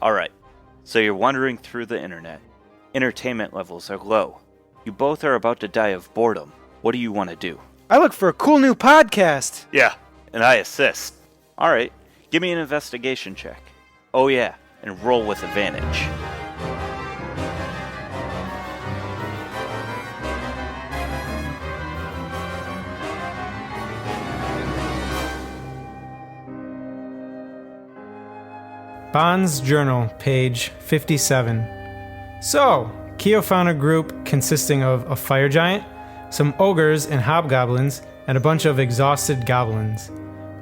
Alright, so you're wandering through the internet. Entertainment levels are low. You both are about to die of boredom. What do you want to do? I look for a cool new podcast. Yeah, and I assist. Alright, give me an investigation check. Oh yeah, and roll with advantage. Bond's Journal, page 57. So, Keo found a group consisting of a fire giant, some ogres and hobgoblins, and a bunch of exhausted goblins.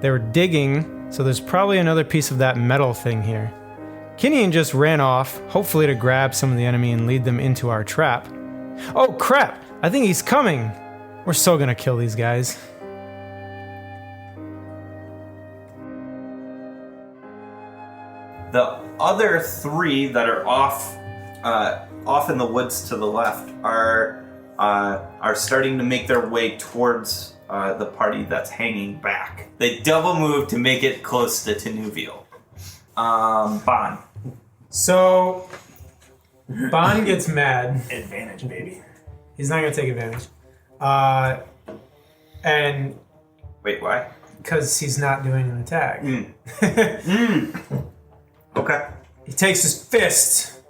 They were digging, so there's probably another piece of that metal thing here. Kinian just ran off, hopefully to grab some of the enemy and lead them into our trap. Oh crap! I think he's coming! We're so gonna kill these guys. The other three that are off in the woods to the left are starting to make their way towards the party that's hanging back. They double move to make it close to Tenuvial. Bond. So, Bond gets mad. Advantage, baby. He's not gonna take advantage. And Wait, why? because he's not doing an attack. Okay. He takes his fist,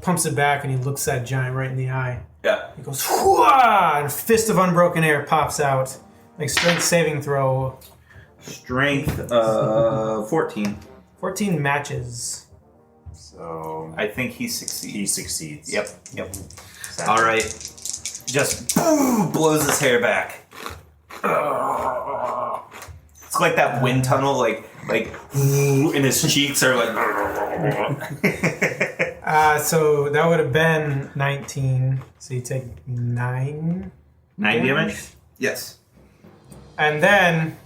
pumps it back, and he looks that giant right in the eye. Yeah. He goes, "Hwah!" And a fist of unbroken air pops out. Like strength saving throw. Strength 14. 14 matches. So I think he succeeds. he succeeds. Yep. Exactly. All right. Just blows his hair back. It's like that wind tunnel, like, and his cheeks are like. So that would have been 19. So you take 9. 9 damage? Yes. And then,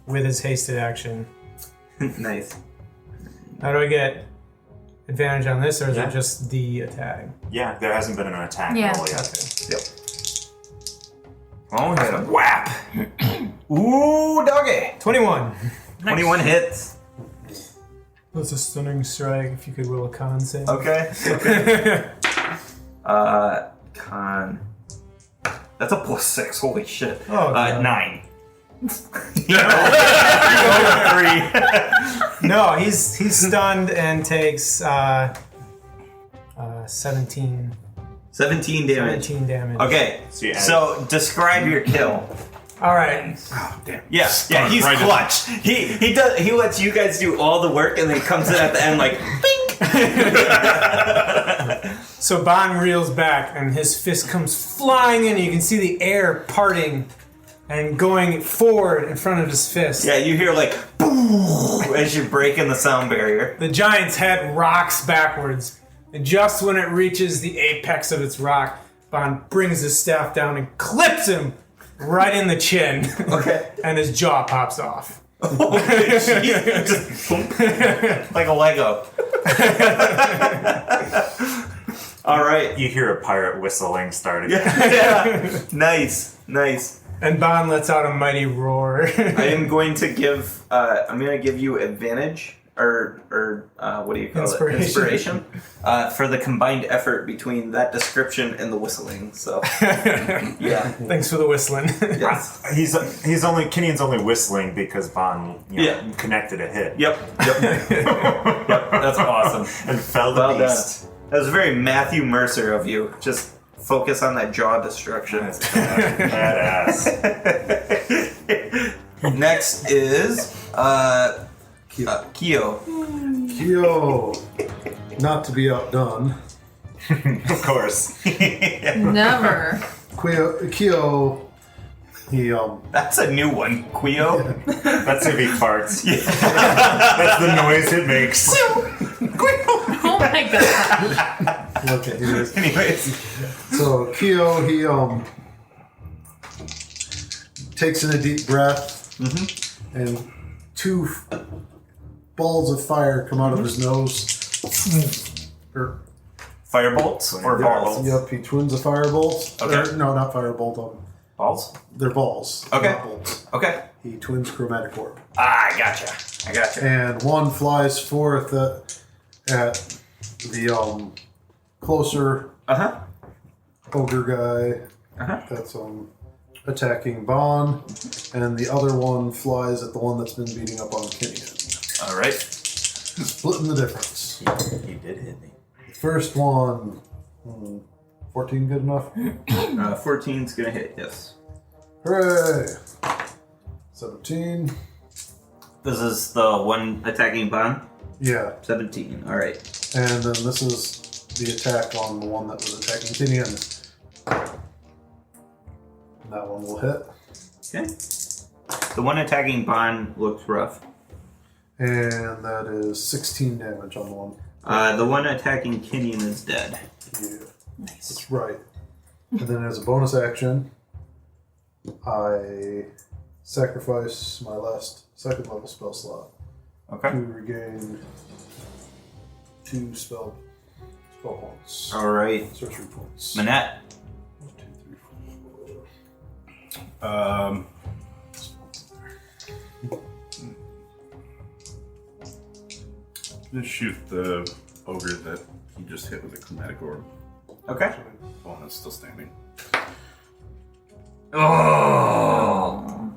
with his hasted action, Nice. how do I get advantage on this, or is Yeah. it just the attack? Yeah, there hasn't been an attack Yeah. roll yet. Okay. Yep. Oh, hit him. Whap! Ooh, doggy! 21. 21 hits. That's a stunning strike. If you could roll a con save. Okay. Con. That's a +6. Holy shit. Oh, God. 9. No, he's stunned and takes 17. 17 damage. 17 damage. Okay, So you add- so describe your kill. All right. Oh, damn. Yeah, he's right in. clutch. He does. He lets you guys do all the work, and then comes in at the end like, bing. So Bond reels back, and his fist comes flying in. You can see the air parting and going forward in front of his fist. Yeah, you hear like, boo, as you're breaking the sound barrier. The giant's head rocks backwards, and just when it reaches the apex of its rock, Bond brings his staff down and clips him right in the chin. Okay. And his jaw pops off. Holy shit. Just boom. Like a Lego. All right. You hear a pirate whistling starting. Yeah. Nice. And Bond lets out a mighty roar. I am going to give. I'm going to give you advantage, or what do you call it? Inspiration. For the combined effort between that description and the whistling. So, yeah. Thanks for the whistling. Yes. Kinian's only whistling because Bond connected a hit. Yep. That's awesome. And fell the Well done. beast. That was very Matthew Mercer of you. Just focus on that jaw destruction. That's badass. Next is Keo. Keo, not to be outdone. Of course. Never. Keo, he That's a new one, Quio. That's if he farts. That's the noise it makes. Oh my god. okay. Anyways, So Keo, he takes in a deep breath, and 2 balls of fire come out of his nose. firebolts or balls? Yep, he twins a firebolt. Okay. No, not firebolt. Balls? They're balls. Okay. Not bolts. Okay. He twins chromatic orb. I gotcha. And one flies forth at the closer ogre guy that's attacking Bon, and the other one flies at the one that's been beating up on Kinian. All right. Splitting the difference. He did hit me. The first one, 14 good enough? 14's gonna hit. Yes. Hooray! 17. This is the one attacking Bon. Yeah. 17. All right. And then this is the attack on the one that was attacking Kinian. And that one will hit. Okay. The one attacking Bon looks rough. And that is 16 damage on the one. The one attacking Kinian is dead. Yeah. Nice. That's right. And then as a bonus action, I sacrifice my last second level spell slot Okay. to regain 2 spell points. All right. Sorcery points. Manette. 1, 2, 3, 4. Just shoot the ogre that he just hit with a chromatic orb. Okay. The one that's still standing. Oh.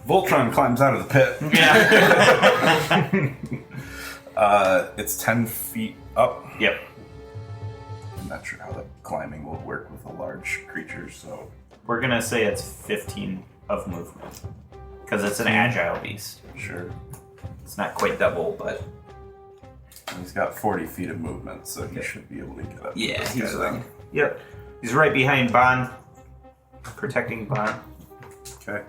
Voltron climbs out of the pit. Yeah. It's 10 feet up. Yep. I'm not sure how the climbing will work with a large creature, so... We're gonna say it's 15 of movement because it's an agile beast. Sure. It's not quite double, but He's got 40 feet of movement, so he should be able to get up. to yeah, this he's guy then. Yep. He's right behind Bon, protecting Bon. Okay.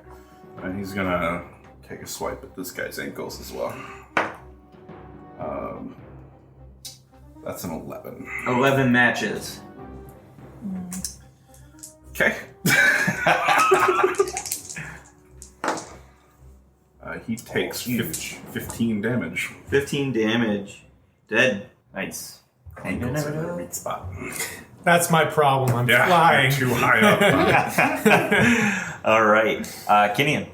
And he's gonna take a swipe at this guy's ankles as well. That's an 11. 11 matches. Okay. He takes 15 damage. 15 damage. Dead. Nice. Ankles are the weak spot. That's my problem. I'm Yeah, flying. too high up. All right. Kinian.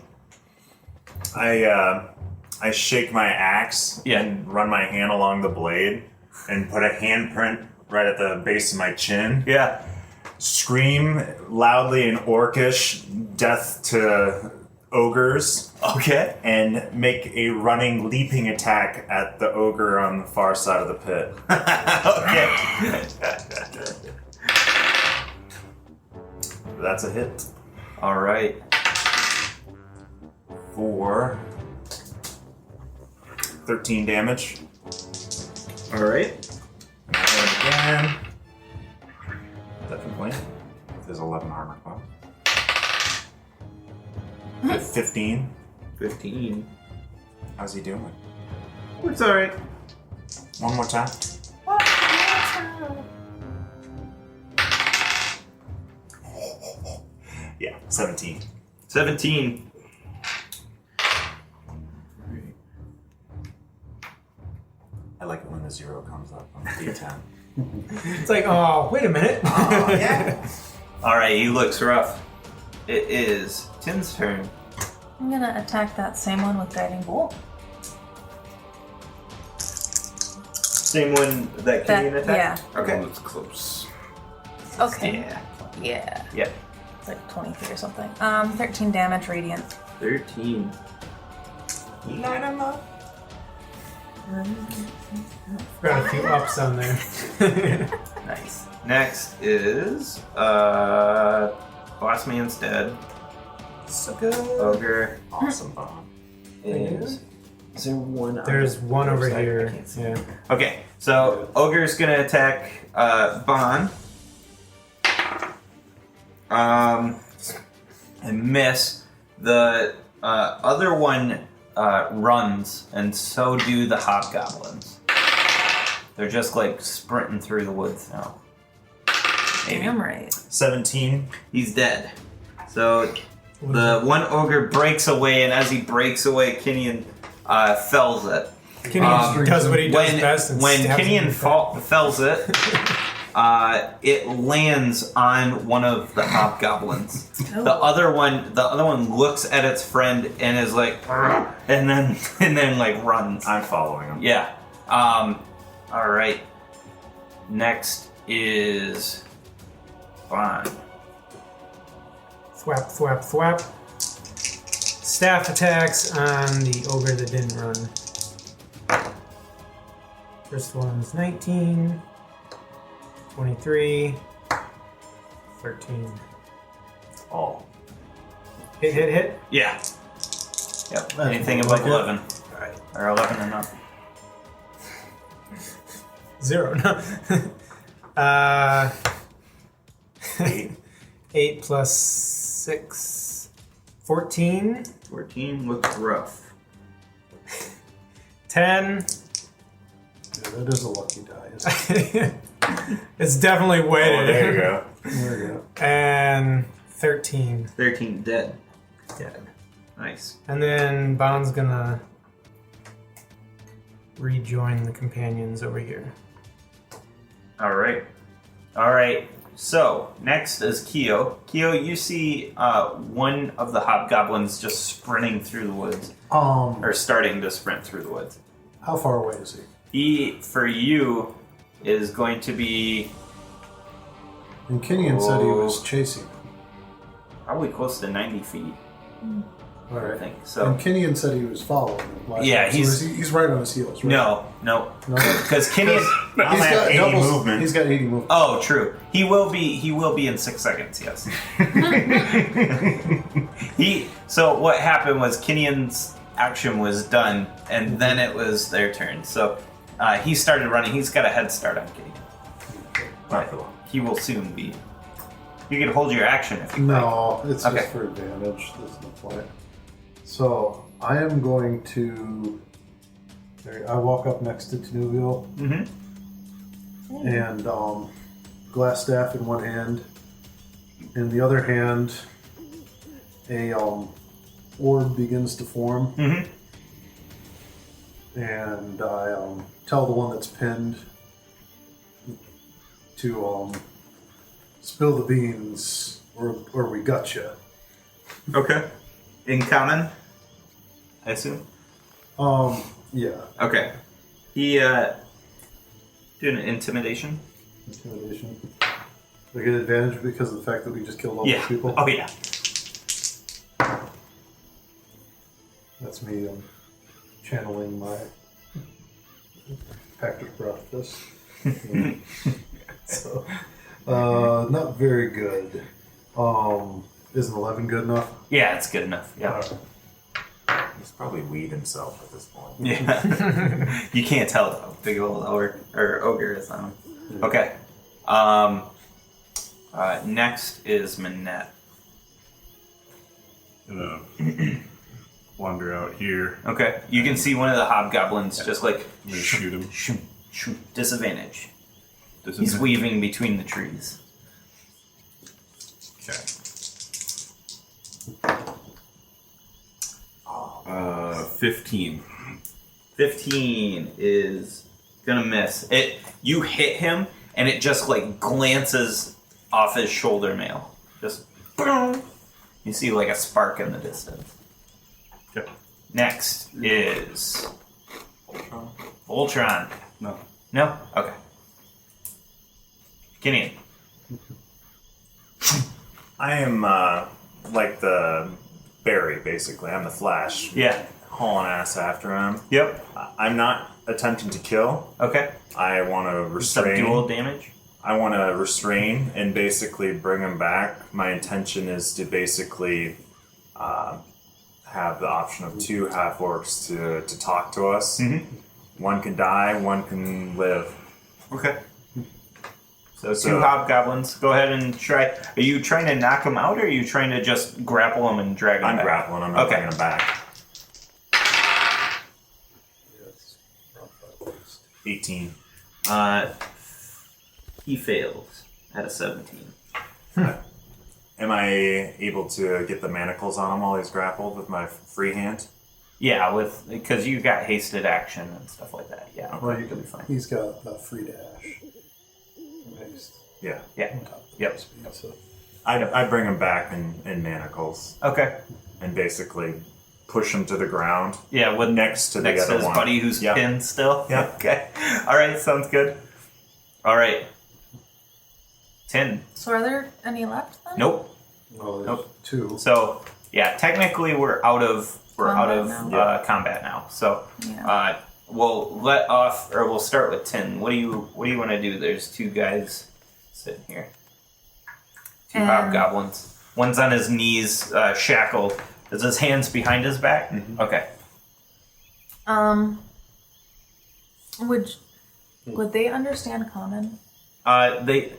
I shake my axe and run my hand along the blade and put a handprint right at the base of my chin. Yeah. Scream loudly in Orcish, death to ogres. Okay. And make a running, leaping attack at the ogre on the far side of the pit. Okay. That's a hit. All right. For 13 damage. All right. And again. Definitely. There's 11 armor class. 15. 15. How's he doing? It's all right. One more time. Yeah, 17. 17. I like it when the 0 comes up on the D10. It's like, oh, wait a minute. Oh, yeah. All right. He looks rough. It is Tin's turn. I'm gonna attack that same one with Guiding Bolt. Same one that Kinian attacked? Yeah. Okay. One that's close. Okay. Yeah. Yeah. Yep. It's like 20 feet or something. 13 damage radiant. 13. Light him up. Got a few ups on there. Nice. Next is Boss Man's dead. So good. Ogre Awesome bomb. is there one? There's one over side? I here. can't see. Yeah. Okay, so Ogre's gonna attack Bon. And miss. The other one runs, and so do the hobgoblins. They're just like sprinting through the woods now. Maybe. Damn right. 17. He's dead. So the one ogre breaks away, and as he breaks away, Kinian fells it. Kinian does what he does best and when stabs him in Kinian the face. fells it, it lands on one of the hobgoblins. Oh. The other one looks at its friend and is like, "Argh," and then like runs. I'm following him. Yeah. All right. Next is Bond. Thwap, thwap, thwap. Staff attacks on the ogre that didn't run. First one's 19, 23, 13. Oh. Hit, hit, hit. Yeah. Yep. That's Anything more above like it. 11. All right. Or 11 and up. 0. No. 8 plus 6. 14. 14 looks rough. 10. Yeah, that is a lucky die, isn't it? It's definitely weighted. Oh, there you go. There you go. And 13. 13 dead. Dead. Nice. And then Bond's gonna rejoin the companions over here. All right. All right. So next is Keo. Keo, you see one of the hobgoblins just sprinting through the woods, or starting to sprint through the woods. How far away is he? He, for you, is going to be And Kenyon said he was chasing him. probably close to 90 feet, All I right. think. So And Kenyon said he was following him. last Yeah, time. So he's right on his heels, right? no, No? because Kenyon. I'll He's have got 80 doubles. movement. He's got 80 movement. Oh, true. He will be in 6 seconds. Yes. So what happened was Kenyon's action was done, and then it was their turn. So he started running. He's got a head start on Kenyon. But he will soon be. You can hold your action if you like. No, it's Okay. just for advantage. There's no point. So I am going to. I walk up next to Tenuville Mm-hmm. and glass staff in one hand. In the other hand, a orb begins to form, Mm-hmm. and I tell the one that's pinned to spill the beans, or we gotcha. Okay. In common, I assume. Yeah, Okay. He doing an intimidation. intimidation. I get advantage because of the fact that we just killed all Yeah. those people. Oh yeah. That's me channeling my pact of breath. This. So, not very good. Isn't 11 good enough? Yeah, it's good enough. Yeah. He's probably weed himself at this point. Yeah. You can't tell though. Big old ogre is on him. Okay. Next is Manette. Gonna wander out here. Okay. You can see one of the hobgoblins just like I'm gonna shoot him. disadvantage. This He's is weaving between the trees. okay. 15. 15 is gonna miss. You hit him and it just like glances off his shoulder mail. Just boom. You see like a spark in the distance. Okay. Next is Voltron. No. No? Okay. Kenyon. I am like the Barry, basically. I'm the Flash. Yeah. Hauling ass after him. Yep. I'm not attempting to kill. Okay. I want to restrain. Subdual damage. I want to restrain and basically bring him back. My intention is to basically have the option of 2 half orcs to talk to us. Mm-hmm. One can die, one can live. Okay. So 2 hobgoblins. Go ahead and try. Are you trying to knock them out, or are you trying to just grapple them and drag them I'm back? grappling. I'm not Okay. bringing him back. 18. He fails at a 17. Am I able to get the manacles on him while he's grappled with my free hand? Yeah, because you got hasted action and stuff like that. Yeah, Well, you'll be fine. He's got free dash. Haste. Yeah. Yeah. On top of Yep. his speed, so. I'd bring him back in manacles Okay. and basically push him to the ground. Yeah, with Next to the next to other his one. buddy who's Yeah. pinned still. Yeah. Okay. All right. Sounds good. All right. 10. So are there any left then? Nope. Oh, there's Nope. 2. So yeah, technically we're out of Combat now. combat now. So Yeah. we'll we'll start with 10. What do you want to do? There's 2 guys sitting here. 2 And- hobgoblins. One's on his knees, shackled. Is his hands behind his back? Mhm. Okay. Would they understand common? The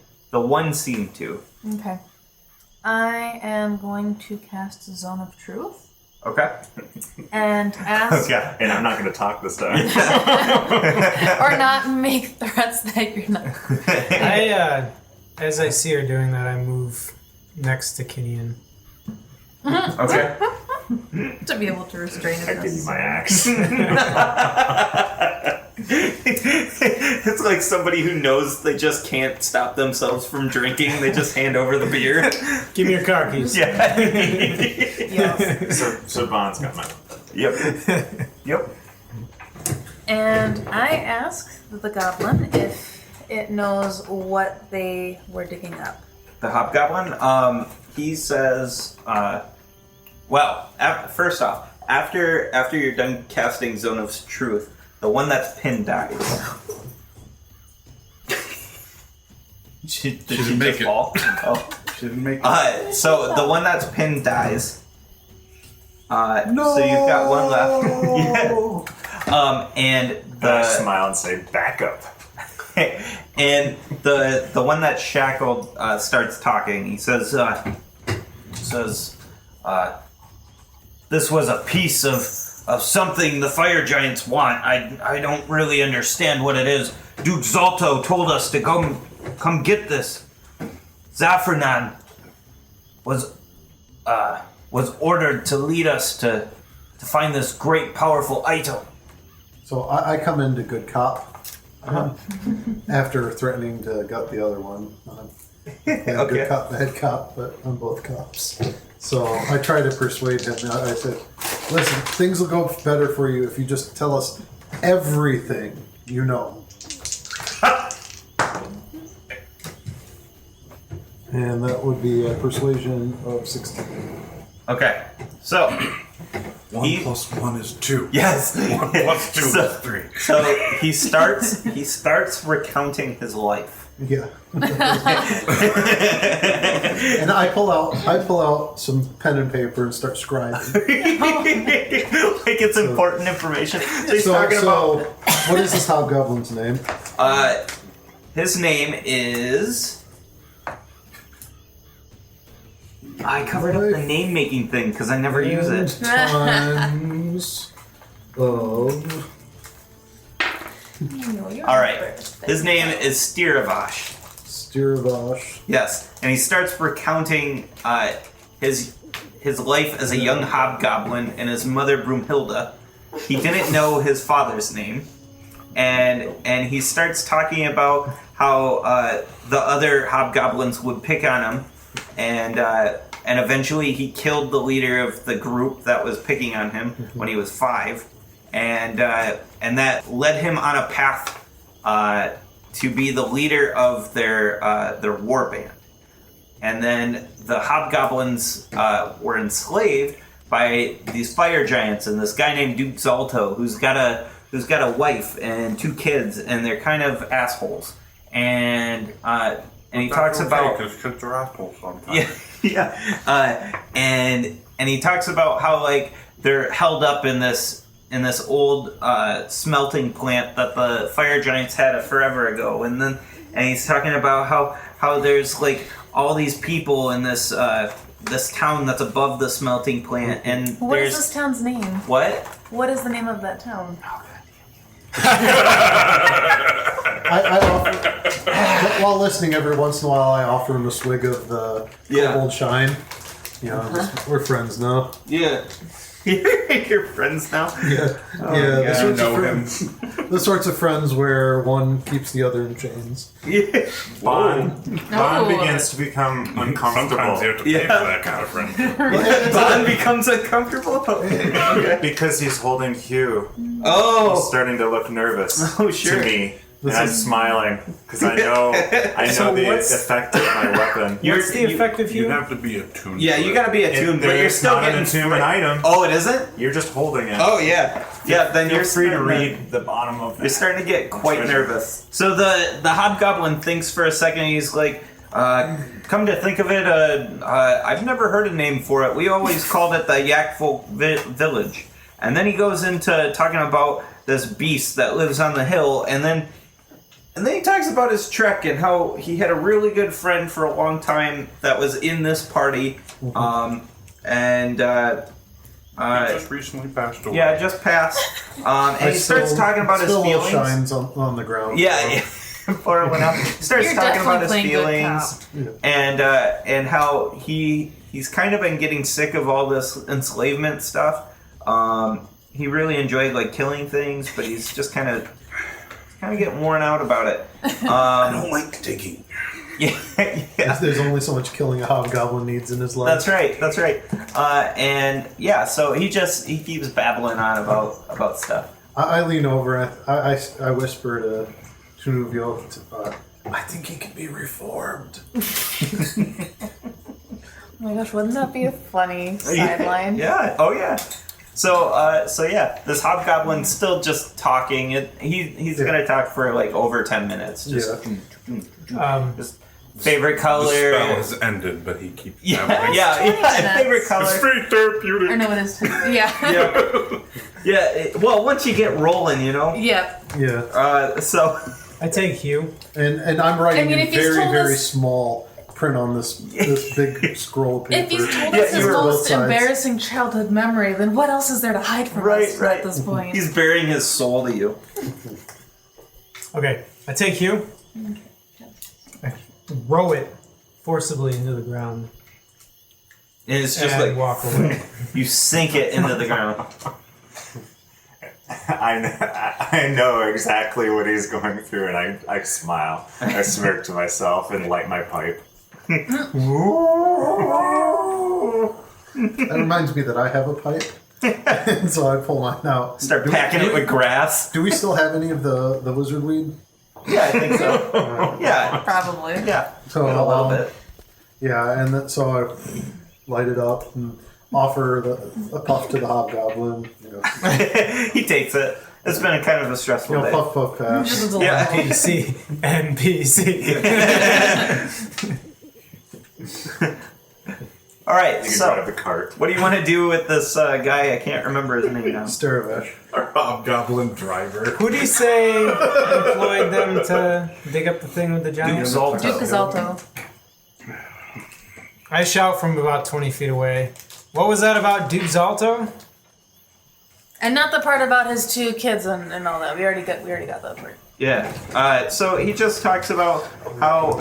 one seemed to. Okay. I am going to cast Zone of Truth Okay. and ask Yeah, and I'm not going to talk this time. or not make threats that you're not. As I see her doing that, I move next to Kinian. Okay. To be able to restrain it. I give you my axe. It's like somebody who knows they just can't stop themselves from drinking. They just hand over the beer. Give me your car keys. Yeah. Yes. So Bond's got my. Yep. Yep. And I ask the goblin if it knows what they were digging up. The hobgoblin. He says. First off, after you're done casting Zone of Truth, the one that's pinned dies. Did she didn't make just it. fall? Oh. Didn't make it. So the one that's pinned dies. So you've got one left. Yeah. And I smile and say, back up. and the one that's shackled starts talking. He says, "This was a piece of something the fire giants want. I don't really understand what it is. Duke Zalto told us to come get this. Zafranan was ordered to lead us to find this great, powerful item." So I come into good cop after threatening to gut the other one. Okay. Good cop, bad cop, but I'm both cops. So I try to persuade him. I said, listen, things will go better for you if you just tell us everything you know. And that would be a persuasion of 16. Okay, so 1 plus 1 is 2. yes, 1 plus 2 So- is 3. So he starts recounting his life. Yeah. And I pull out some pen and paper and start scribing. Like it's important information. So he's talking So what is this hobgoblin's name? about his name is. I covered up the name making thing because I never use it. Times of All right, his name is Stiravash. Stiravash. Yes, and he starts recounting his life as a young hobgoblin and his mother Broomhilda. He didn't know his father's name, and he starts talking about how the other hobgoblins would pick on him, and eventually he killed the leader of the group that was picking on him when he was 5, and that led him on a path to be the leader of their war band. And then the hobgoblins were enslaved by these fire giants and this guy named Duke Zalto, who's got a wife and 2 kids, and they're kind of assholes. And he talks about because kids are assholes sometimes. and he talks about how like they're held up in this old smelting plant that the fire giants had forever ago, and he's talking about how there's like all these people in this town that's above the smelting plant, and What there's is this town's name? what? What is the name of that town? I offer, while listening every once in a while, I offer him a swig of the Yeah. Cold Shine. You know, we're friends now. Yeah. You're friends now? Yeah. Oh, yeah, God. the sorts of friends where one keeps the other in chains. Yeah. Bond No. begins to become uncomfortable. Sometimes you have to pay for that kind of friendship. Bond becomes uncomfortable? Okay. Because he's holding Hugh. Oh! He's starting to look nervous Oh, sure. to me. And I'm smiling because I know So the what's- effect of my weapon. What's the effect of You you? have to be attuned. Yeah, to you it. gotta be attuned, but you're There's still not an getting attunement item. Oh, it isn't? You're just holding it. Oh, yeah. Yeah, then Feel you're free to starting read the bottom of You're that. starting to get quite Treasure. nervous. So the hobgoblin thinks for a second. He's like, "Come to think of it, I've never heard a name for it. We always called it the Yakfolk Village." And then he goes into talking about this beast that lives on the hill, and then he talks about his trek and how he had a really good friend for a long time that was in this party, and. He just recently passed away. Yeah, just passed. And he starts talking about his feelings. Shines on the ground. Yeah, before it went up. He starts You're talking about his definitely playing good feelings and how he's kind of been getting sick of all this enslavement stuff. He really enjoyed like killing things, but he's just kind of getting worn out about it. I don't like digging. Yeah. There's only so much killing a hobgoblin needs in his life. That's right. And yeah, so he keeps babbling on about stuff. I lean over. I whisper to Tunuvio, I think he can be reformed. Oh my gosh, wouldn't that be a funny sideline? Yeah. Oh yeah. So yeah, this hobgoblin's still just talking. He's gonna talk for like over 10 minutes. Just just favorite The color. spell has ended, but he keeps Yeah, babbling. yeah. 20 minutes. Favorite color. It's very therapeutic. Or no, it is. Yeah. Yeah. Well, once you get rolling, you know. Yeah. Yeah. So. I take Hugh. And I'm writing I mean, in if he's very, told very us- small print on this big scroll of paper. If he's told Yeah, us his you were both most sides. embarrassing childhood memory, then what else is there to hide from us at this point? He's burying his soul to you. Okay, I take Hugh. I row it forcibly into the ground And it's just and like walk away. you sink it into the ground. I know exactly what he's going through, and I smile. I smirk to myself and light my pipe. That reminds me that I have a pipe. And so I pull mine out. Start packing it with grass. Do we still have any of the wizard weed? Yeah, I think so. Yeah. Probably. Yeah. So a little bit. Yeah, and so I light it up and offer a puff to the hobgoblin. He takes it. It's been a kind of a stressful day. Puff, puff, pass. Just a Yeah. little. NPC. All right, You can drive so the cart. what do you want to do with this guy? I can't remember his name now. Staravesh. Our hobgoblin driver. Who do you say employed them to dig up the thing with the giant? Duke Zolto. Duke Azalto. I shout from about 20 feet away. What was that about Duke Zalto? And not the part about his two kids and all that. We already got that part. Yeah. So he just talks about how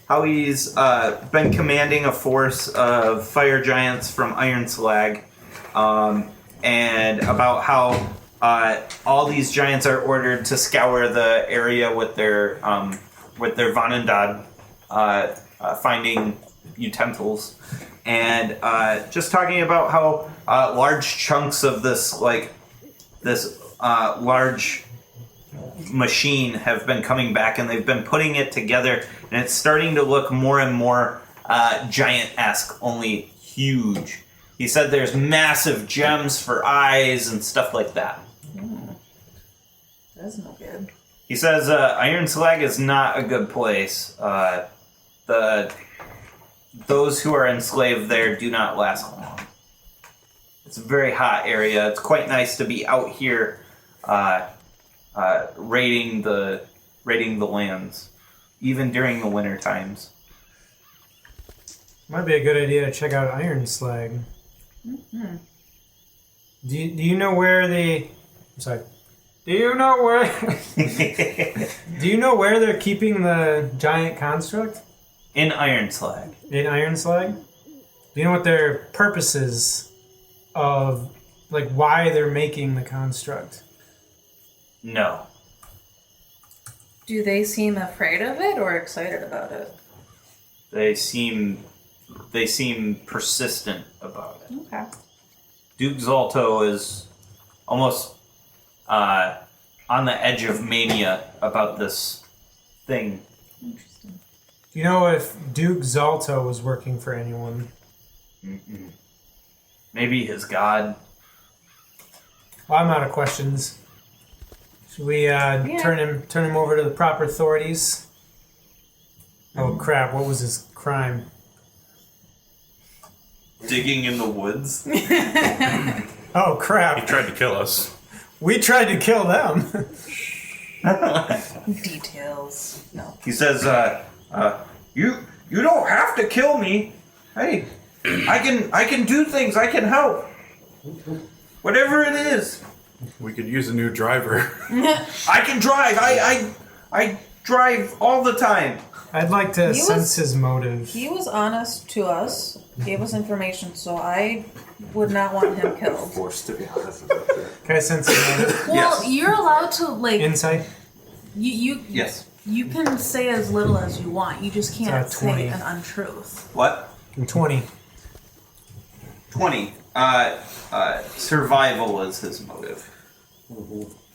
how he's been commanding a force of fire giants from Iron Slag, and about how all these giants are ordered to scour the area with their Vanandad, finding utensils, and just talking about how large chunks of this large machine have been coming back, and they've been putting it together, and it's starting to look more and more giant-esque, only huge. He said there's massive gems for eyes and stuff like that. That's no good. He says Iron Slag is not a good place. Those who are enslaved there do not last long. It's a very hot area. It's quite nice to be out here raiding the lands, even during the winter times. Might be a good idea to check out Iron Slag. Mm-hmm. Do you know where the... I'm sorry. Do you know where... Do you know where they're keeping the giant construct? In Iron Slag. In Iron Slag? Do you know what their purposes of like why they're making the construct? No. Do they seem afraid of it or excited about it? They seem persistent about it. Okay. Duke Zolto is almost on the edge of mania about this thing. Interesting. Do you know if Duke Zalto was working for anyone? Mm-mm. Maybe his god. Well, I'm out of questions. Should we turn him over to the proper authorities? Oh crap! What was his crime? Digging in the woods. Oh He crap! tried to kill us. We tried to kill them. Details. No. He says, you don't have to kill me. Hey, I can do things. I can help. Whatever it is, We could use a new driver. I can drive. I drive all the time. I'd like to He sense was- his motive. He was honest to us, gave us information, so I would not want him killed. Forced to be honest about that. Can I sense his motive? Well, Yes. you're allowed to like Insight. you Yes. you can say as little as you want. You just can't It's 20. say an untruth. What? 20. 20. Survival is his motive.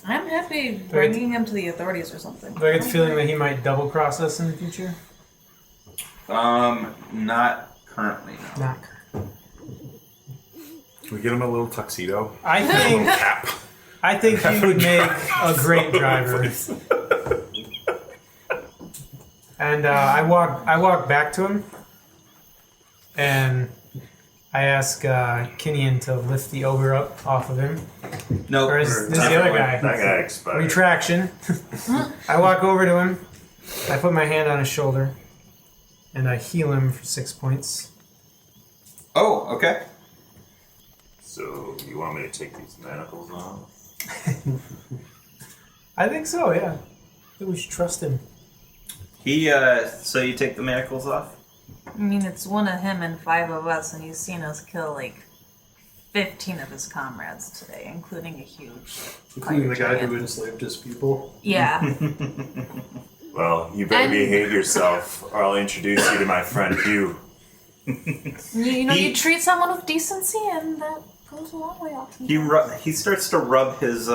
I'm happy bringing him to the authorities or something. Do I get the feeling that he might double cross us in the future? Not currently. No. Not. Can we get him a little tuxedo? I think Cap. I think he would make a great driver. And I walk back to him, and I ask Kinian to lift the ogre up off of him. Nope. Or is this the other guy? That guy expired. Retraction. I walk over to him. I put my hand on his shoulder, and I heal him for 6 points. Oh, okay. So you want me to take these manacles off? I think so. Yeah. I think we should trust him. So you take the manacles off? I mean, it's one of him and 5 of us, and he's seen us kill like 15 of his comrades today, including a huge. Including the guy giant. who enslaved his people. Yeah. Well, you better And- behave yourself, or I'll introduce you to my friend Hugh. You know, you treat someone with decency, and that goes a long way often. He starts to rub his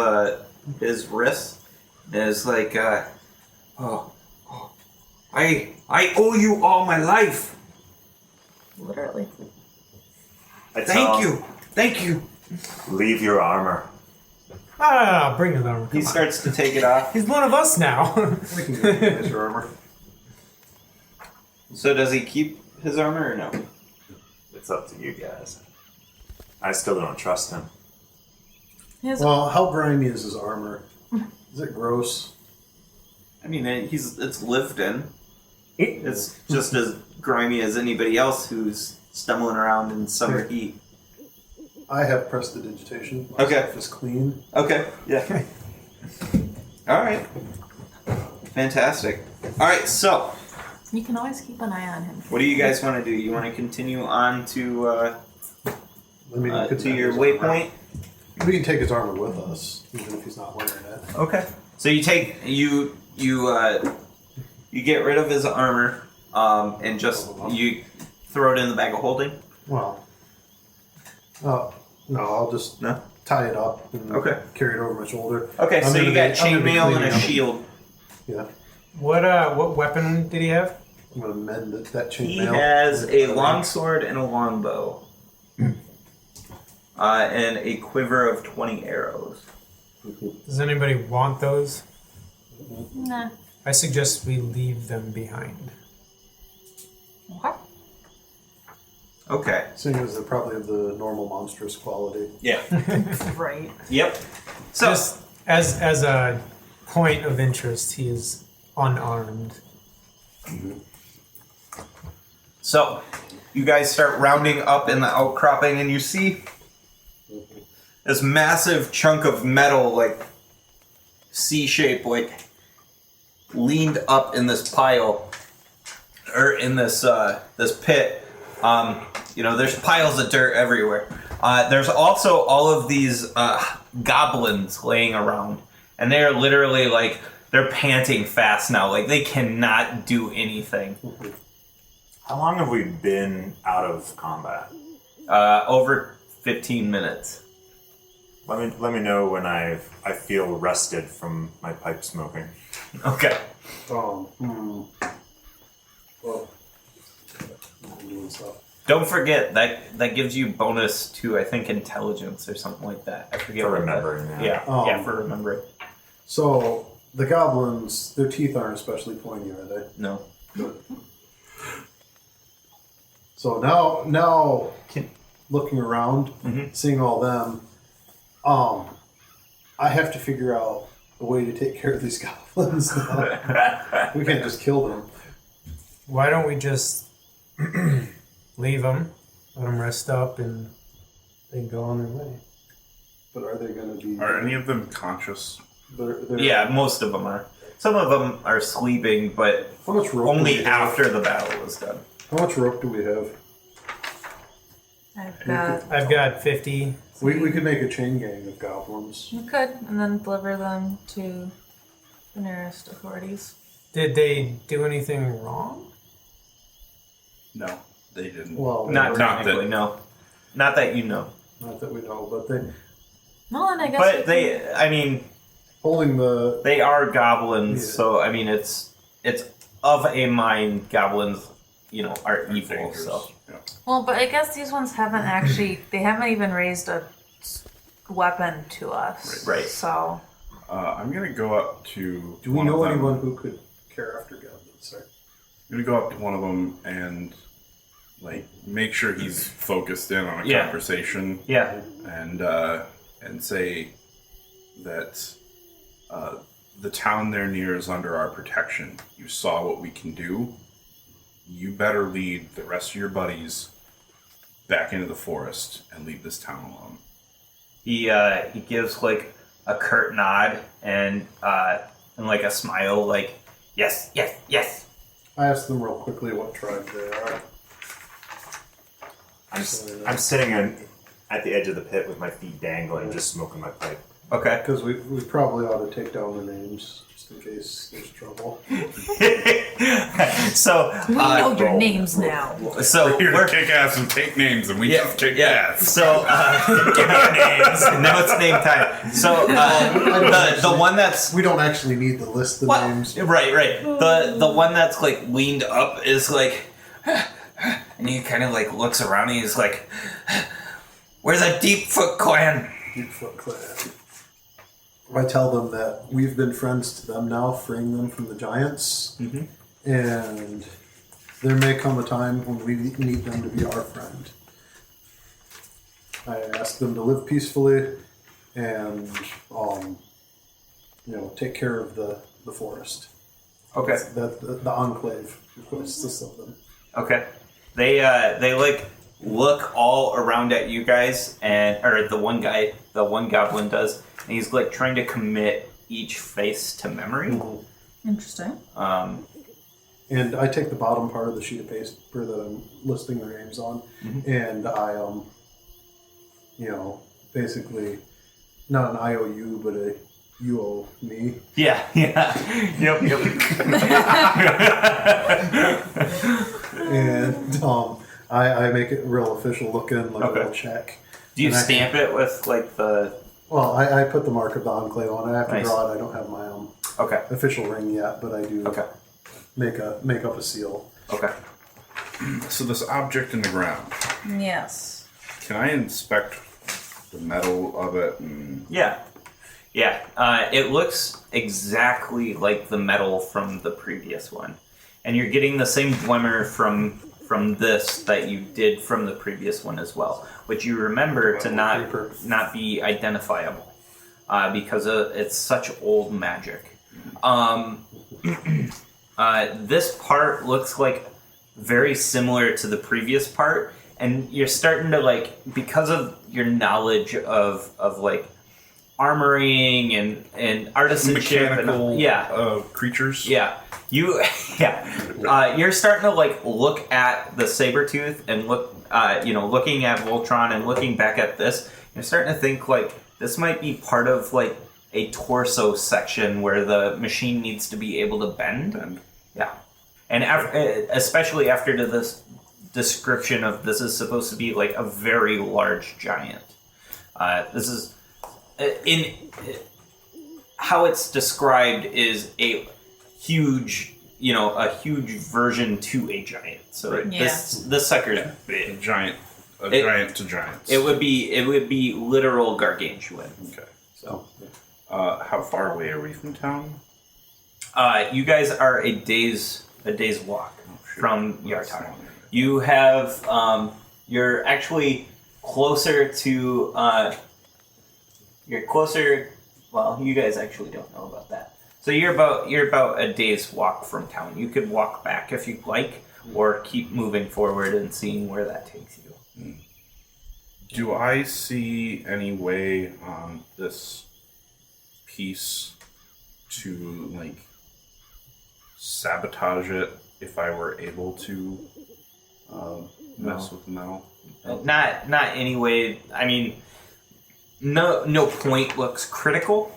wrist, and is like, I owe you all my life. Literally. I tell him, Thank you. leave your armor. Ah, bring his armor. He starts to take it off. He's one of us now. We can get his armor. So does he keep his armor or no? It's up to you guys. I still don't trust him. His, Well, how grimy is his armor? Is it gross? I mean, it's lived in. It's just as grimy as anybody else who's stumbling around in summer heat. I have prestidigitation. My Okay. stuff is clean. Okay. Yeah. All right. Fantastic. All right. So, you can always keep an eye on him. what do you guys want to do? You want to continue on to I mean, we could to take your his armor. waypoint? We can take his armor with us, even if he's not wearing it. Okay. So you take you get rid of his armor, and just you throw it in the bag of holding. Well, no, I'll just No. tie it up and Okay. carry it over my shoulder. Okay. I'm So gonna you be- got I'm gonna be chainmail and a cleaning up. shield. Yeah, What weapon did he have? I'm gonna mend that chain He mail. has a longsword and a longbow, and a quiver of 20 arrows. Does anybody want those? Nah. I suggest we leave them behind. Okay. Okay. Seeing as they're probably of the normal monstrous quality. Yeah. Right. Yep. So Just as a point of interest, he is unarmed. So, you guys start rounding up in the outcropping, and you see this massive chunk of metal, like C-shape, like leaned up in this pile, or in this this pit. There's piles of dirt everywhere. There's also all of these goblins laying around, and they are literally like they're panting fast now. Like they cannot do anything. How long have we been out of combat? Over 15 minutes. Let me know when I feel rested from my pipe smoking. Okay. Well, I'm doing stuff. Don't forget that gives you bonus to I think intelligence or something like that. I forget For what remembering, that. yeah. Yeah, for remembering. So the goblins, their teeth aren't especially pointy, are they? No. Good. So now looking around, seeing all them, I have to figure out a way to take care of these goblins now. We can't just kill them. Why don't we just leave them, let them rest up, and they can go on their way? But are they going to be... Are any of them conscious? They're, Yeah, most of them are. Some of them are sleeping, but How much rope do only we have? after the battle was done. How much rope do we have? I've got 50. We could make a chain gang of goblins. You could, and then deliver them to the nearest authorities. Did they do anything wrong? No, they didn't. Well, Not Not technically, no. Not that you know. not that we know, but they Well, and I guess But they, I mean, holding the... they are goblins, Yeah. so I mean, it's of a mind. Goblins, are evil. Dangerous. So Yeah. Well, but I guess these ones haven't actually. They haven't even raised a weapon to us. Right. So. I'm gonna go up to. Do we one know of them. anyone who could care after goblins? Sorry. I'm gonna go up to one of them and make sure he's focused in on a Yeah. conversation. yeah, And say that the town there near is under our protection. You saw what we can do. You better lead the rest of your buddies back into the forest and leave this town alone. he gives like a curt nod and like a smile, like yes, yes, yes. I asked them real quickly what tribe they are. I'm sitting at the edge of the pit with my feet dangling, just smoking my pipe. Okay. Because we probably ought to take down the names, just in case there's trouble. So We know your names now. So Here we're to kick ass and take names, and we just kick ass. So give me your names. Now it's name time. So the one that's We don't actually need to list the what? names. Right. The one that's like leaned up is like, and he kind of like looks around and he's like, "Where's the Deepfoot clan?" Deepfoot Clan. I tell them that we've been friends to them now, freeing them from the giants, and there may come a time when we need them to be our friend. I ask them to live peacefully and, take care of the forest. Okay. The enclave consists of them. Okay. They like look all around at you guys, or the one goblin does, and he's like trying to commit each face to memory. Interesting. And I take the bottom part of the sheet of paper that I'm listing their names on, and I, basically, not an IOU, but a you owe me. Yeah. Yep. And I make it real official looking, like a little check. Do you And I- stamp it with like the? Well, I put the mark of the enclave on it. I have to Nice. draw it. I don't have my Okay. official ring yet, but I do Okay. make up a seal. Okay. So this object in the ground, Yes. can I inspect the metal of it? And Yeah. It looks exactly like the metal from the previous one, and you're getting the same glimmer from this that you did from the previous one as well, which you remember to Paper. not be identifiable because it's such old magic. This part looks like very similar to the previous part, and you're starting to like, because of your knowledge of like armoring and artisanship mechanical and creatures? you're starting to like look at the saber tooth and look looking at Voltron and looking back at this, you're starting to think like this might be part of like a torso section where the machine needs to be able to bend. Yeah, and especially after this description of this is supposed to be like a very large giant. This is in how it's described is a huge version to a giant. So Right. this sucker's A big. giant to giants. It would be literal gargantuan. Okay. So How far away are we from town? you guys are a day's walk from That's Yartar. long. You have you're actually closer to you're closer. Well, you guys actually don't know about that. So you're about a day's walk from town. You could walk back if you'd like, or keep moving forward and seeing where that takes you. Do I see any way on this piece to like sabotage it if I were able to mess with the metal? Not any way. I mean, no point looks critical.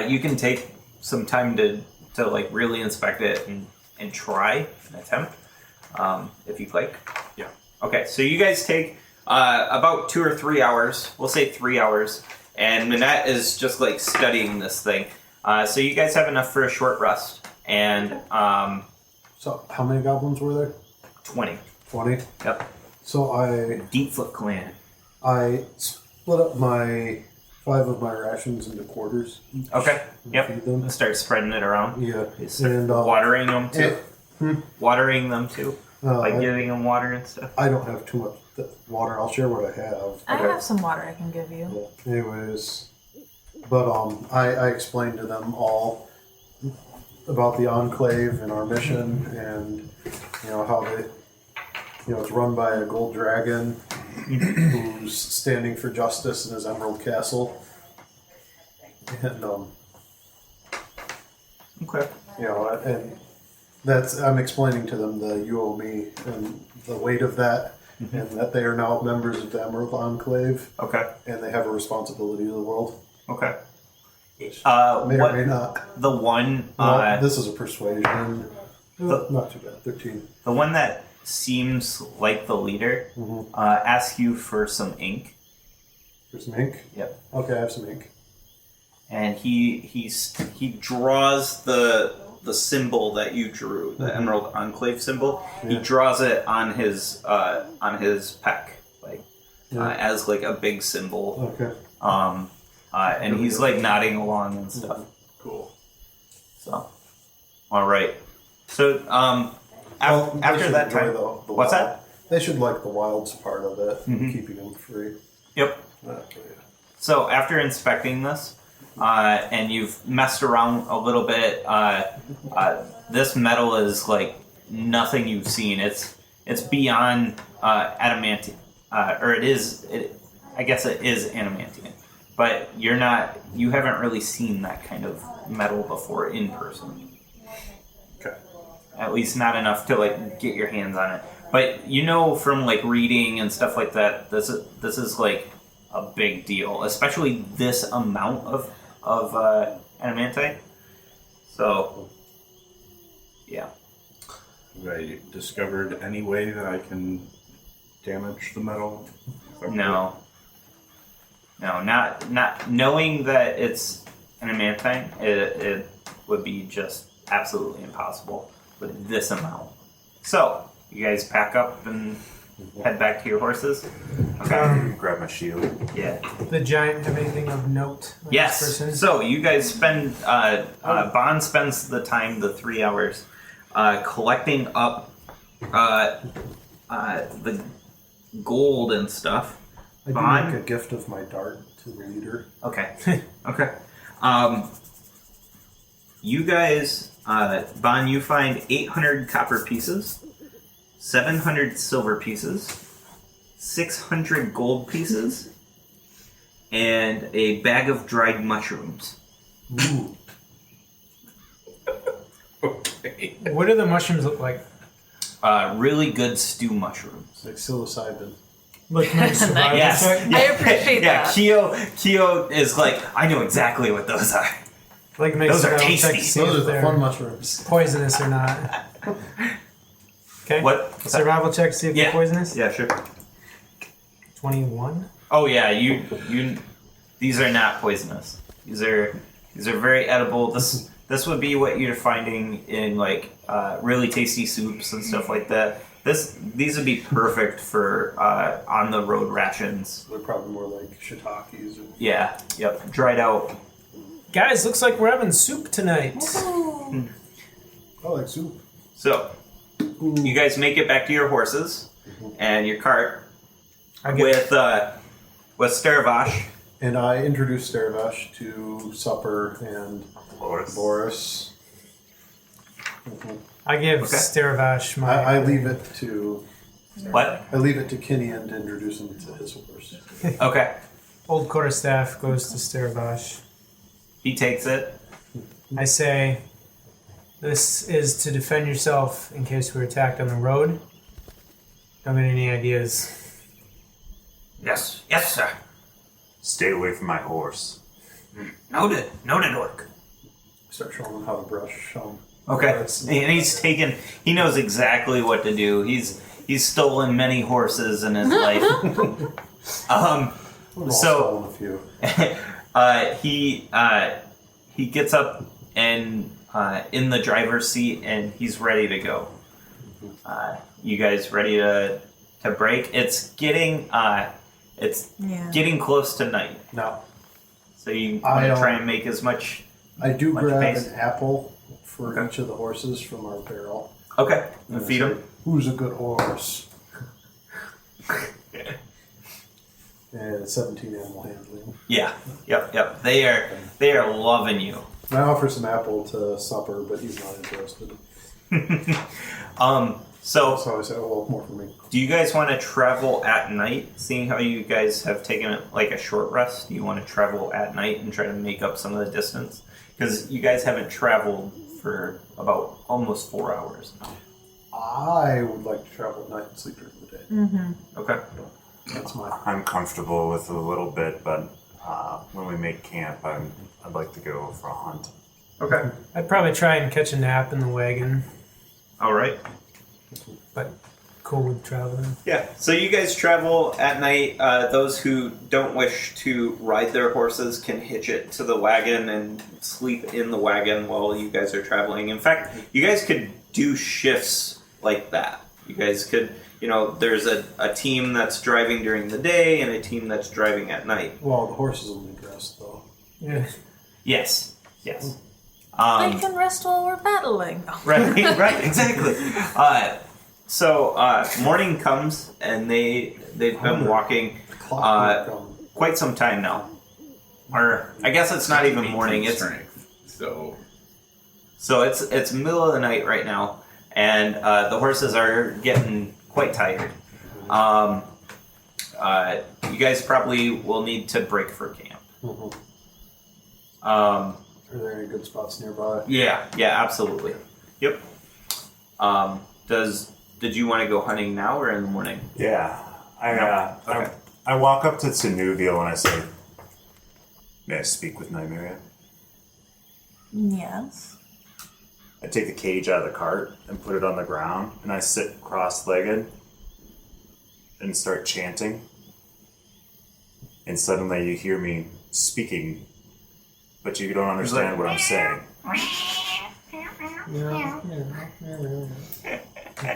You can take some time to like really inspect it and try an attempt if you'd like. Yeah. Okay, so you guys take about 2 or 3 hours. We'll say 3 hours, and Minette is just like studying this thing. So you guys have enough for a short rest, and So, how many goblins were there? 20. 20. Yep. So Deepfoot clan. I split up my 5 of my rations into quarters. Okay. And Yep. feed them. And start spreading it around. Yeah. You start And watering them too. Hmm? Watering them too. Like I, giving them water and stuff. I don't have too much water. I'll share what I have. I Okay. have some water I can give you. Yeah. Anyways, but I explained to them all about the Enclave and our mission, and how they, it's run by a gold dragon who's standing for justice in his emerald castle, and Okay. and that's I'm explaining to them the you owe me and the weight of that, and that they are now members of the Emerald Enclave, Okay. and they have a responsibility to the world. Okay. May or may What not. the one Well, this is a persuasion. the- Not too bad. 13. the one that seems like the leader asks you for some ink. There's some ink. Yep. Okay, I have some ink. And he draws the symbol that you drew, the Emerald Enclave symbol. He Yeah. draws it on his pec, like Yeah. as like a big symbol. Okay. And he's like nodding along and stuff. Cool. So, all right. So, Well, they after should that enjoy time, the what's wild. that? They should like the wilds part of it, Mhm. keeping them free. Yep. So after inspecting this, and you've messed around a little bit, this metal is like nothing you've seen. It's beyond adamantium, or it is. I guess it is adamantium, but you haven't really seen that kind of metal before in person. Okay. At least not enough to like get your hands on it. But from like reading and stuff like that, this is like a big deal, especially this amount of adamantite. So, yeah. Have I discovered any way that I can damage the metal? No, not knowing that it's adamantite, it would be just absolutely impossible with this amount. So, you guys pack up and head back to your horses. Okay. Grab my shield. Yeah. The giant have anything of note? Like Yes. this person? So you guys spend. Bond spends the 3 hours collecting up the gold and stuff. I do Bond? make a gift of my dart to the leader. Okay. Okay. You guys, Bond, you find 800 copper pieces, 700 silver pieces, 600 gold pieces, and a bag of dried mushrooms. Ooh. Okay. What do the mushrooms look like? really good stew mushrooms. It's like psilocybin. Look, nice survival Yes. check. I appreciate Yeah, that. Keo is like, I know exactly what those are. Like, make Those are survival check tasty. to see Those are if the they're fun mushrooms. poisonous or not. Okay. What? Survival check to see if Yeah. they're poisonous. Yeah, sure. 21. Oh yeah, you. These are not poisonous. These are very edible. This would be what you're finding in like really tasty soups and stuff like that. These would be perfect for on the road rations. They're probably more like shiitakes. Or... Yeah. Yep. Dried out. Guys, looks like we're having soup tonight. I like soup. So you guys make it back to your horses and your cart with Staravash. And I introduced Staravash to Supper and Boris. I give Okay. Staravash my. I leave it to What? Kinian to introduce him to his horse. Okay. Old quarterstaff goes to Staravash. He takes it. I say, this is to defend yourself in case we're attacked on the road. Don't get any ideas. Yes, sir. Stay away from my horse. Noted, Orc. Start showing him how to brush. Okay, That's- and he knows exactly what to do. He's stolen many horses in his life. We've all So stolen a few. he gets up and in the driver's seat, and he's ready to go. You guys ready to break? It's getting getting close to night, Now, so you want to try and make as much. I do Much grab pace. an apple for Okay. each of the horses from our barrel. Okay, And I feed say, them. Who's a good horse? And 17 animal handling. Yeah, yep. They are loving you. I offer some apple to Supper, but he's not interested. So So I say, oh, well, more for me. do you guys want to travel at night? Seeing how you guys have taken like a short rest, do you want to travel at night and try to make up some of the distance? Because you guys haven't traveled for about almost 4 hours now. I would like to travel at night and sleep during the day. Mm-hmm. Okay. That's my. I'm comfortable with a little bit, but when we make camp, I'd like to go for a hunt. Okay. I'd probably try and catch a nap in the wagon, All right. but cool with traveling. Yeah. So you guys travel at night. Those who don't wish to ride their horses can hitch it to the wagon and sleep in the wagon while you guys are traveling. In fact, you guys could do shifts like that. You guys could, there's a team that's driving during the day and a team that's driving at night. Well, the horses will need rest, though. Yeah. Yes. They can rest while we're battling. Oh. Right, exactly. So morning comes and they've been walking quite some time now. Or I guess it's not even morning. It's strength. So it's middle of the night right now, and the horses are getting quite tired. You guys probably will need to break for camp. Are there any good spots nearby? Yeah, absolutely. Yep. Did you want to go hunting now or in the morning? Yeah, Okay. I walk up to Tanuvial and I say, "May I speak with Nymeria?" Yes. I take the cage out of the cart and put it on the ground, and I sit cross-legged and start chanting. And suddenly you hear me speaking, but you don't understand what I'm saying.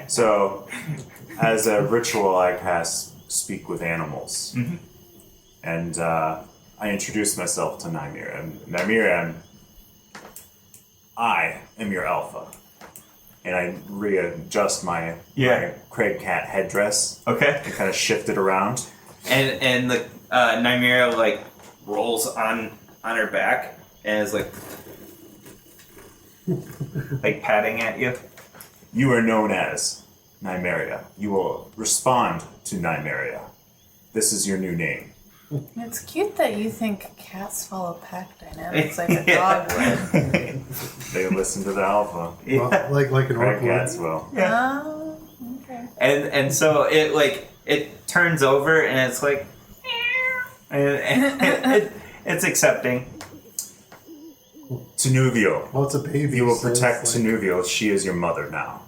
So, as a ritual, I cast Speak with Animals. Mm-hmm. And I introduce myself to Nymeria. And Nymeria, I am your alpha. And I readjust my Craig Cat headdress Okay. and kind of shift it around. And the Nymeria like rolls on her back and is like patting at you. You are known as Nymeria. You will respond to Nymeria. This is your new name. It's cute that you think cats follow pack dynamics like a Yeah. dog would. They listen to the alpha. Well, like an Craig orc Cats would. will. Yeah. and so it turns over and it's like, and it's accepting. Tenuvio. Well, it's a baby. You will so protect it's like- Tenuvio. She is your mother now.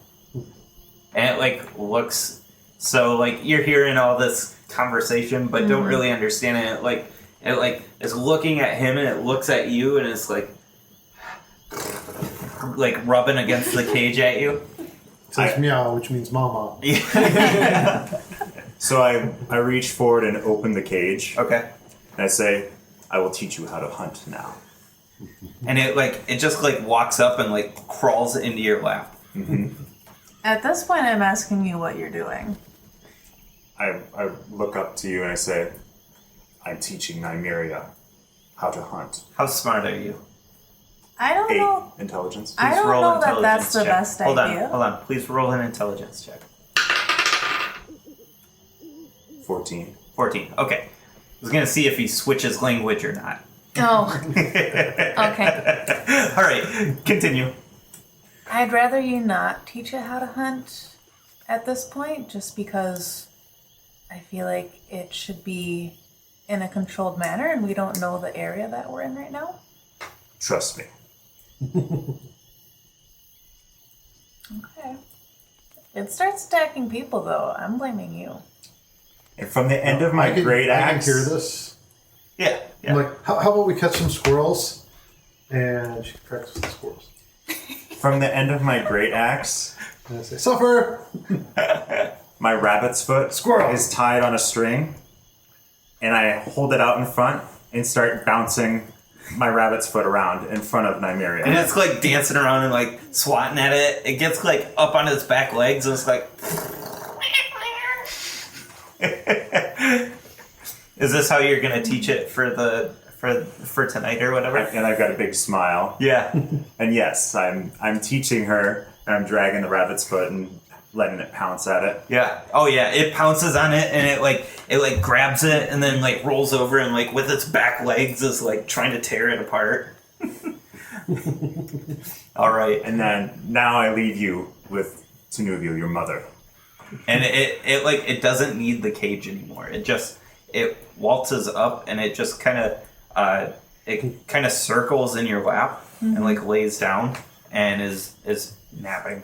And it looks so you're hearing all this conversation but don't really understand it. It is looking at him and it looks at you and it's like rubbing against the cage at you. It says meow, which means mama. So I reach forward and open the cage. Okay. And I say, I will teach you how to hunt now. And it just walks up and crawls into your lap. At this point, I'm asking you what you're doing. I look up to you and I say, I'm teaching Nymeria how to hunt. How smart are you? I don't 8 know. intelligence. I don't roll know that that's intelligence the check. best Hold idea. Hold on. Please roll an intelligence check. 14. 14. Okay. I was gonna see if he switches language or not. Oh, okay. All right. Continue. I'd rather you not teach it how to hunt at this point, just because I feel like it should be in a controlled manner, and we don't know the area that we're in right now. Trust me. Okay. It starts attacking people, though. I'm blaming you. And from the end of my great axe... I can hear this. Yeah. I'm like, how about we catch some squirrels? And she tracks the squirrels. From the end of my great axe, And I say, suffer! my rabbit's foot Squirrel. is tied on a string, and I hold it out in front and start bouncing my rabbit's foot around in front of Nymeria. And it's dancing around and swatting at it. It gets up on its back legs and it's Is this how you're gonna teach it for tonight or whatever? And I've got a big smile. Yeah. And yes, I'm teaching her, and I'm dragging the rabbit's foot and letting it pounce at it. Yeah. Oh yeah. It pounces on it and it grabs it and then rolls over and with its back legs is trying to tear it apart. All right. And then now I leave you with Tenuvio, your mother. And it doesn't need the cage anymore. It waltzes up and it just kind of circles in your lap and lays down and is napping.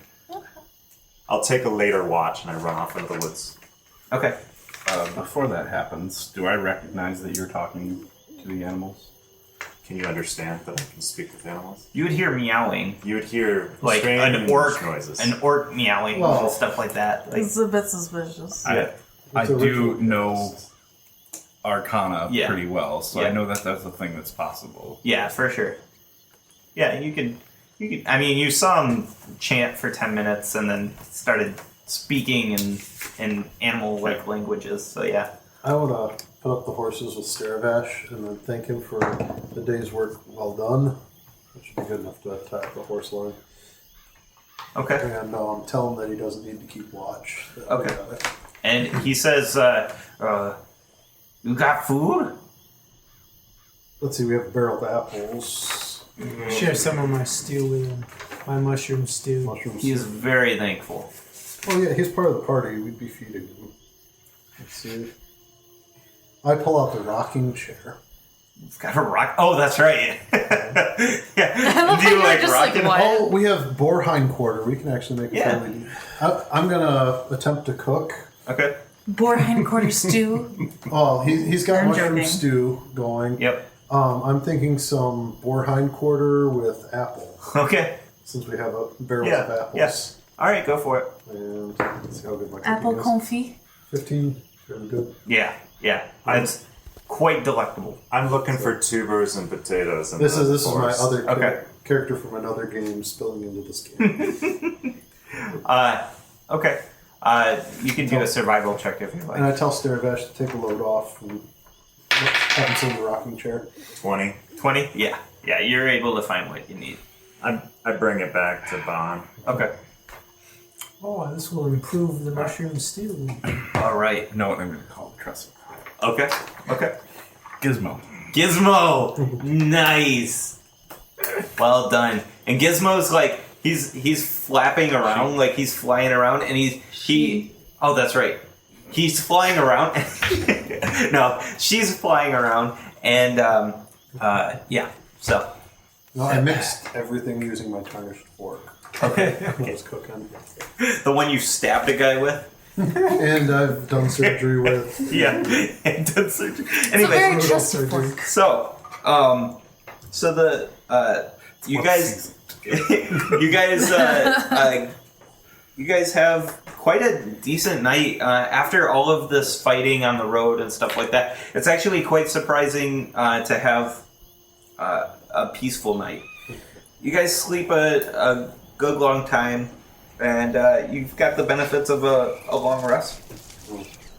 I'll take a later watch and I run off into the woods. Okay. Before that happens, do I recognize that you're talking to the animals? Can you understand that I can speak with animals? You would hear meowing, You would hear an strange orc noises. an orc meowing Well, and stuff like that. It's a bit suspicious. Yeah. I It's a do ritual. know Arcana Yeah. pretty well, so Yeah. I know that that's a thing that's possible. Yeah, for sure. Yeah, you could. I mean, you saw him chant for 10 minutes and then started speaking in animal-like languages. So yeah. I want to put up the horses with Staravash and then thank him for the day's work well done, which should be good enough to attack the horse line. Okay. And tell him that he doesn't need to keep watch. That we Okay. got it. And he says, "You got food?" Let's see, we have barreled apples, Share some of my stew with him. My mushroom stew. mushrooms. He is very thankful. Oh yeah, he's part of the party. We'd be feeding him. Let's see. I pull out the rocking chair. He's got a rock. Oh, that's right. Yeah. Do you You're just rocking? what? Oh, we have boar hind quarter. We can actually make a Yeah. family. I'm gonna attempt to cook. Okay. Boar hindquarter stew. Oh, he's got I'm mushroom joking. stew going. Yep. I'm thinking some boar hind quarter with apple, Okay. since we have a barrel Yeah, of apples. yes. All right, go for it. And let's see how good my Apple cooking is. confit. 15. Very good. Yeah. It's quite delectable. I'm looking for tubers and potatoes. In This the is my forest. other Okay. character from another game spilling into this game. Okay. You can do a survival check if you like. And I tell Staravash to take a load off and have him sit in the rocking chair. 20. 20? Yeah. Yeah, you're able to find what you need. I bring it back to Bon. Okay. Oh, this will improve the mushroom stew. All right. You know what I'm going to call the trestle? Okay. Gizmo. Gizmo! Nice! Well done. And Gizmo's he's flapping around, he's flying around, and he Oh, that's right. He's flying around. No, she's flying around, and yeah. So. No, I mixed everything using my tarnished fork. Okay. I was cooking. The one you stabbed a guy with. And I've done surgery with. Yeah, and done surgery. It's a Anyway, very brutal just surgery. fork. So the you guys, you guys have quite a decent night after all of this fighting on the road and stuff like that. It's actually quite surprising to have a peaceful night. You guys sleep a good long time, and you've got the benefits of a long rest.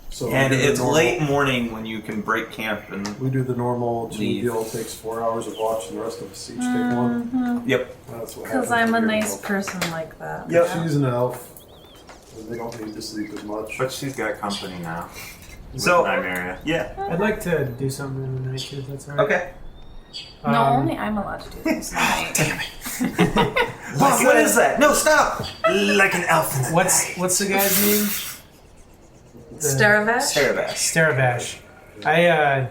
So And we do the it's normal- late morning when you can break camp and We do the normal Leave. deal. Takes 4 hours of watch, and the rest of us each take one. yep. That's what Because happens I'm a when you're nice elf. person like that. Yep. She's an elf. And they don't need to sleep as much. But she's got company now. So- With Nymeria. Yeah. I'd like to do something in the night too, if that's all right. Okay. No, only I'm allowed to do this tonight. What is that? No, stop! Like an elf. What's the guy's name? Staravash? Staravash. Staravash.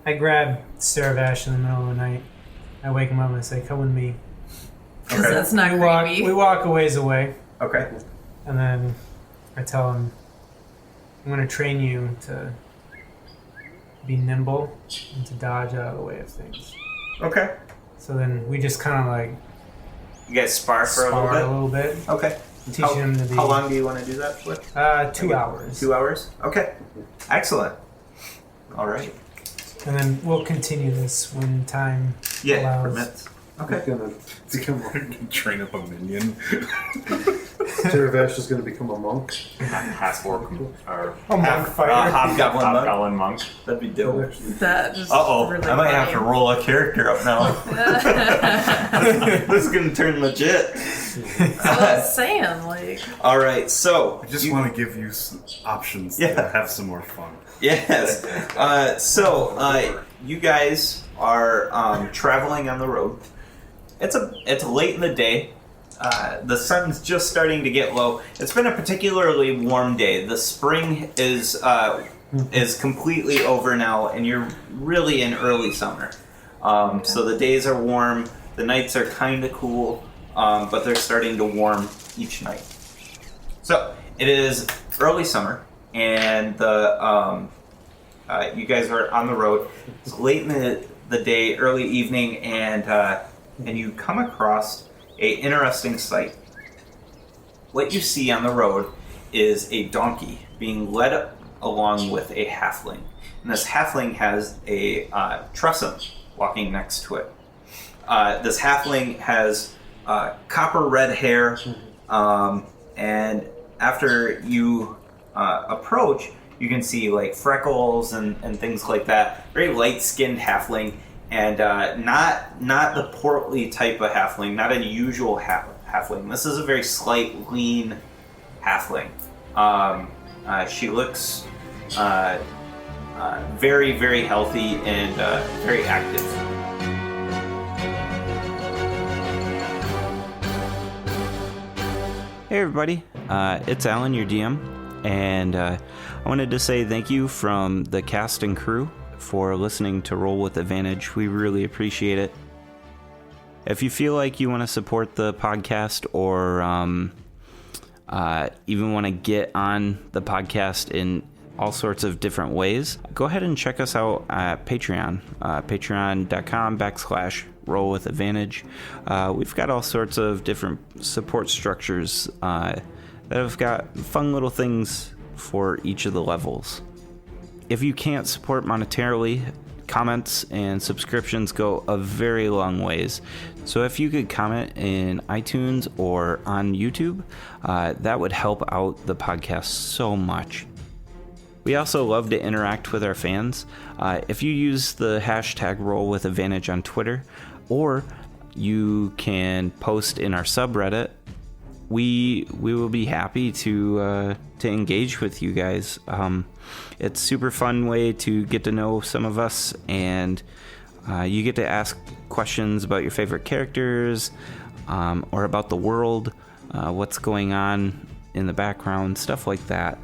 I grab Staravash in the middle of the night. I wake him up and I say, "Come with me." Because that's not creepy. We walk a ways away, Okay. and then I tell him, "I'm going to train you to be nimble and to dodge out of the way of things." Okay. So then we just kind of like You guys spar for spar a little bit? Okay. Teach him to be. How long do you want to do that for? 2 hours. 2 hours? Okay. Excellent. All right. And then we'll continue this when time Yeah, allows. permits. Okay. He's gonna become Train up a minion. Taravash is going to become a monk. Half orc or A monk fighter. Hobgoblin monk. hobgoblin monk. That'd be dope. That just Uh-oh. really I might have to funny. roll a character up now. This is going to turn legit. That's what I was saying, like, All right, so... I just want to give you some options Yeah. to have some more fun. Yes. You guys are traveling on the road. It's late in the day. The sun's just starting to get low. It's been a particularly warm day. The spring is completely over now, and you're really in early summer. So the days are warm. The nights are kind of cool, but they're starting to warm each night. So it is early summer, and you guys are on the road. It's late in the day, early evening, and you come across a interesting sight. What you see on the road is a donkey being led along with a halfling, and this halfling has a Chasm walking next to it. This halfling has copper red hair, and after you approach, you can see like freckles and things like that. Very light-skinned halfling, and not the portly type of halfling, not a usual halfling. This is a very slight, lean halfling. She looks very, very healthy and very active. Hey everybody, it's Alan, your DM, and I wanted to say thank you from the cast and crew for listening to Roll with Advantage. We really appreciate it. If you feel like you want to support the podcast or even want to get on the podcast in all sorts of different ways, go ahead and check us out at Patreon, patreon.com/rollwithadvantage. We've got all sorts of different support structures that have got fun little things for each of the levels. If you can't support monetarily, comments and subscriptions go a very long ways. So if you could comment in iTunes or on YouTube, that would help out the podcast so much. We also love to interact with our fans. If you use the hashtag #RollWithAdvantage on Twitter, or you can post in our subreddit, we will be happy to engage with you guys. It's a super fun way to get to know some of us, and you get to ask questions about your favorite characters or about the world, what's going on in the background, stuff like that.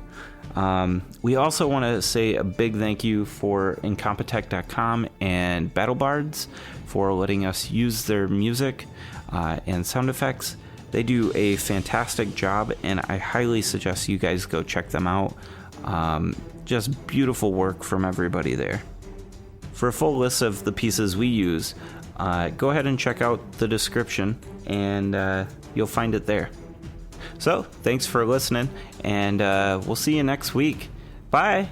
We also want to say a big thank you for Incompetech.com and BattleBards for letting us use their music and sound effects. They do a fantastic job, and I highly suggest you guys go check them out. Just beautiful work from everybody there. For a full list of the pieces we use, go ahead and check out the description, and you'll find it there. So, thanks for listening, and we'll see you next week. Bye!